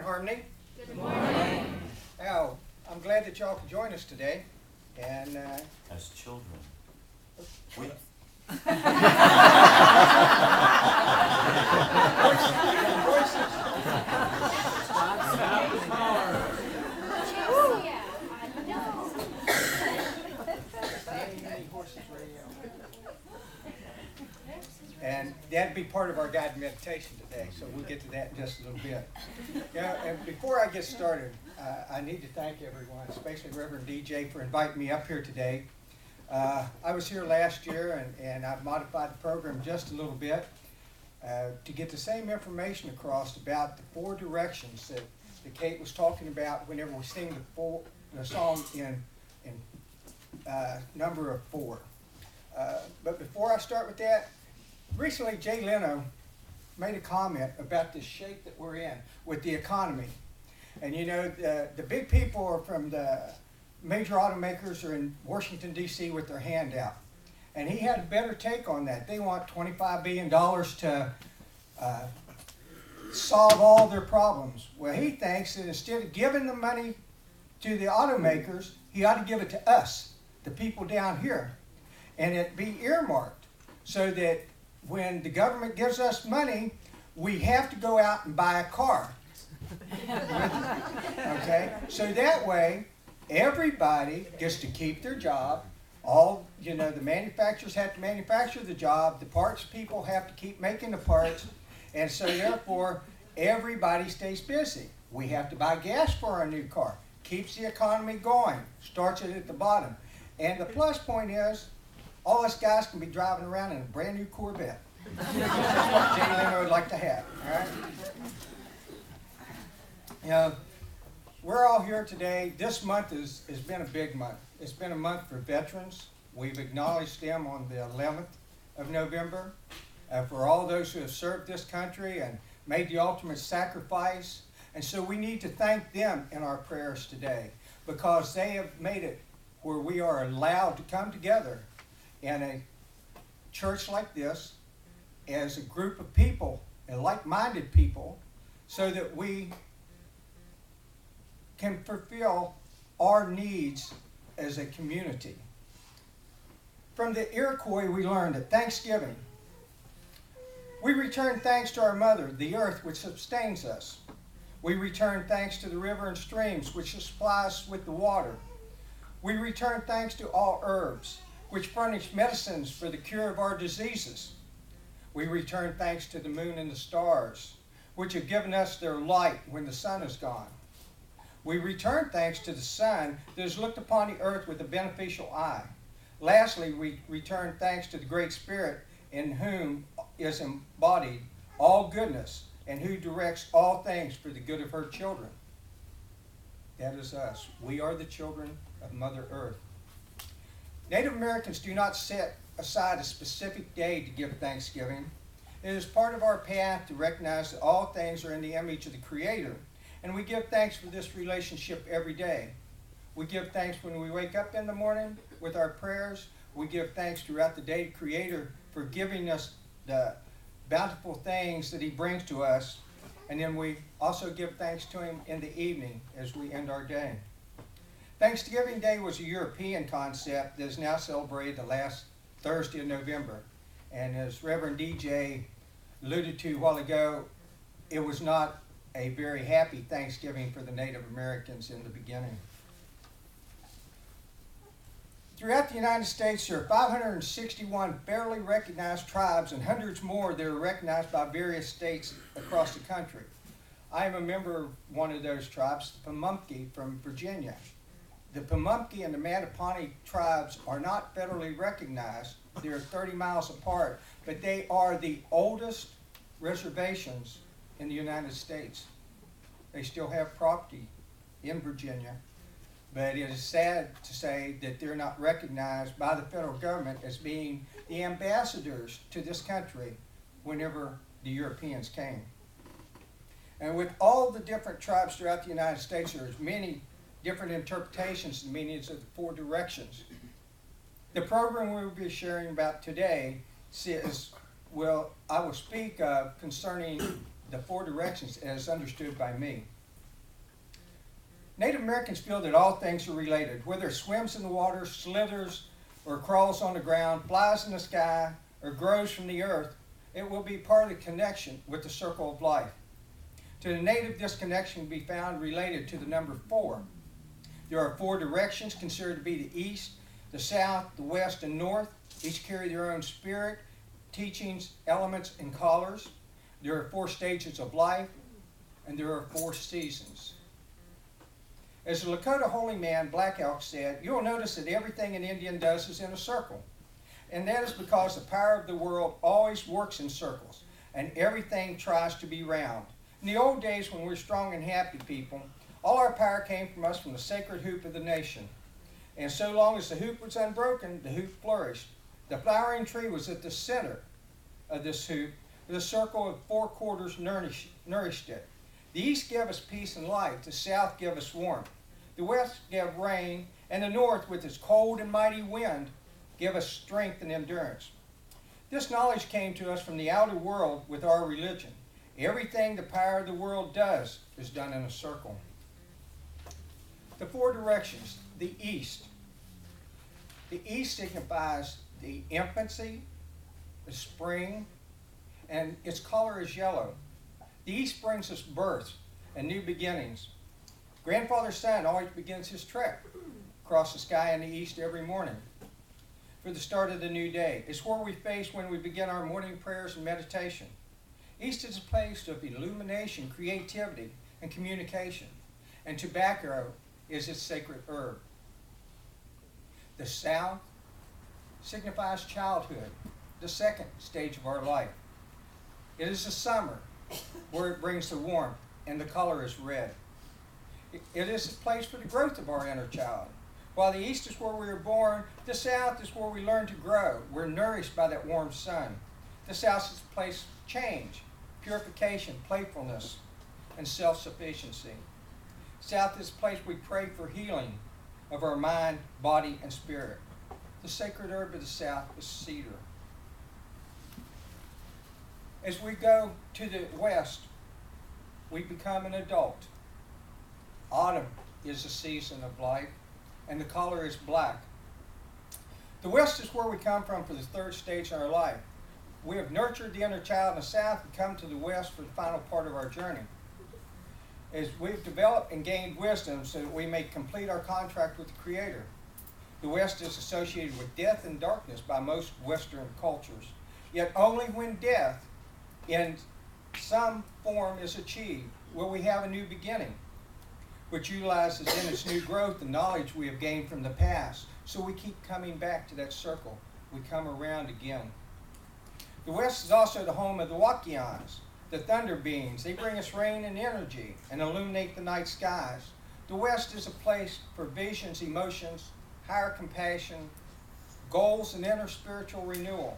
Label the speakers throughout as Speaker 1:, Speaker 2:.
Speaker 1: morning, Harmony.
Speaker 2: Good morning.
Speaker 1: Now, I'm glad that y'all could join us today. And
Speaker 3: as children. We,
Speaker 1: And that'd be part of our guided meditation today, so we'll get to that in just a little bit. And before I get started, I need to thank everyone, especially Reverend DJ, for inviting me up here today. I was here last year, and I've modified the program just a little bit to get the same information across about the 4 directions that Kate was talking about whenever we sing the song in number of 4. But before I start with that, recently, Jay Leno made a comment about the shape that we're in with the economy. And you know, the big people are from the major automakers are in Washington, D.C. with their hand out. And he had a better take on that. They want $25 billion to solve all their problems. Well, he thinks that instead of giving the money to the automakers, he ought to give it to us, the people down here. And it be earmarked so that when the government gives us money, we have to go out and buy a car. Okay? So that way, everybody gets to keep their job. The manufacturers have to manufacture the job. The parts people have to keep making the parts. And so therefore, everybody stays busy. We have to buy gas for our new car. Keeps the economy going. Starts it at the bottom. And the plus point is, all us guys can be driving around in a brand new Corvette. That's what Jay Leno would like to have. All right? You know, we're all here today. This month has been a big month. It's been a month for veterans. We've acknowledged them on the 11th of November. For all those who have served this country and made the ultimate sacrifice. And so we need to thank them in our prayers today because they have made it where we are allowed to come together in a church like this as a group of people and like-minded people so that we can fulfill our needs as a community. From the Iroquois, we learned that Thanksgiving, we return thanks to our mother, the earth, which sustains us. We return thanks to the river and streams, which supply us with the water. We return thanks to all herbs, which furnish medicines for the cure of our diseases. We return thanks to the moon and the stars, which have given us their light when the sun is gone. We return thanks to the sun that has looked upon the earth with a beneficial eye. Lastly, we return thanks to the Great Spirit in whom is embodied all goodness and who directs all things for the good of her children. That is us. We are the children of Mother Earth. Native Americans do not set aside a specific day to give Thanksgiving. It is part of our path to recognize that all things are in the image of the Creator, and we give thanks for this relationship every day. We give thanks when we wake up in the morning with our prayers. We give thanks throughout the day to Creator for giving us the bountiful things that He brings to us, and then we also give thanks to Him in the evening as we end our day. Thanksgiving Day was a European concept that is now celebrated the last Thursday of November. And as Reverend DJ alluded to a while ago, it was not a very happy Thanksgiving for the Native Americans in the beginning. Throughout the United States, there are 561 federally recognized tribes and hundreds more that are recognized by various states across the country. I am a member of one of those tribes, the Pamunkey from Virginia. The Pamunkey and the Mattaponi tribes are not federally recognized. They're 30 miles apart, but they are the oldest reservations in the United States. They still have property in Virginia, but it is sad to say that they're not recognized by the federal government as being the ambassadors to this country whenever the Europeans came. And with all the different tribes throughout the United States, there's many different interpretations and meanings of the 4 directions. The program we will be sharing about today I will speak concerning the 4 directions as understood by me. Native Americans feel that all things are related, whether it swims in the water, slithers, or crawls on the ground, flies in the sky, or grows from the earth. It will be part of the connection with the circle of life. To the native, this connection can be found related to the number 4. There are 4 directions considered to be the east, the south, the west, and north. Each carry their own spirit, teachings, elements, and colors. There are 4 stages of life, and there are 4 seasons. As the Lakota holy man Black Elk said, you'll notice that everything an Indian does is in a circle. And that is because the power of the world always works in circles, and everything tries to be round. In the old days when we were strong and happy people, all our power came from us from the sacred hoop of the nation. And so long as the hoop was unbroken, the hoop flourished. The flowering tree was at the center of this hoop. The circle of 4 quarters nourished it. The east gave us peace and light. The south gave us warmth. The west gave rain. And the north, with its cold and mighty wind, gave us strength and endurance. This knowledge came to us from the outer world with our religion. Everything the power of the world does is done in a circle. The 4 directions. The east. The east signifies the infancy, the spring, and its color is yellow. The east brings us birth and new beginnings. Grandfather Sun always begins his trek across the sky in the east every morning for the start of the new day. It's where we face when we begin our morning prayers and meditation. East is a place of illumination, creativity, and communication. And tobacco is its sacred herb. The south signifies childhood, the second stage of our life. It is the summer where it brings the warmth, and the color is red. It is a place for the growth of our inner child. While the east is where we are born, the south is where we learn to grow. We're nourished by that warm sun. The south is a place of change, purification, playfulness, and self-sufficiency. South is a place we pray for healing of our mind, body, and spirit. The sacred herb of the south is cedar. As we go to the west, we become an adult. Autumn is the season of life, and the color is black. The west is where we come from for the 3rd stage in our life. We have nurtured the inner child in the south and come to the west for the final part of our journey. As we've developed and gained wisdom so that we may complete our contract with the Creator. The west is associated with death and darkness by most Western cultures. Yet only when death in some form is achieved will we have a new beginning, which utilizes in its new growth the knowledge we have gained from the past. So we keep coming back to that circle. We come around again. The west is also the home of the Wakians, the thunder beings. They bring us rain and energy and illuminate the night skies. The west is a place for visions, emotions, higher compassion, goals, and inner spiritual renewal.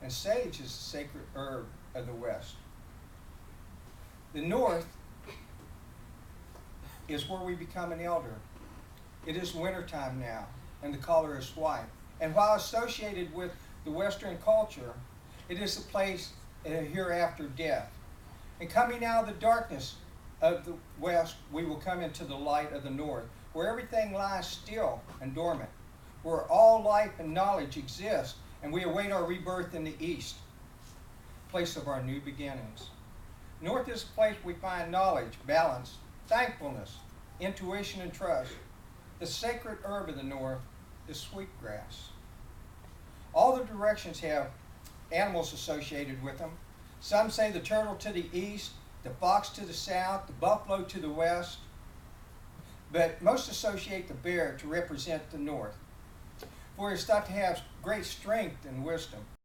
Speaker 1: And sage is the sacred herb of the west. The north is where we become an elder. It is wintertime now, and the color is white. And while associated with the Western culture, it is the place hereafter death. And coming out of the darkness of the west, we will come into the light of the north, where everything lies still and dormant, where all life and knowledge exist, and we await our rebirth in the east, place of our new beginnings. North is a place we find knowledge, balance, thankfulness, intuition, and trust. The sacred herb of the north is sweetgrass. All the directions have animals associated with them. Some say the turtle to the east, the fox to the south, the buffalo to the west, but most associate the bear to represent the north, for it's thought to have great strength and wisdom.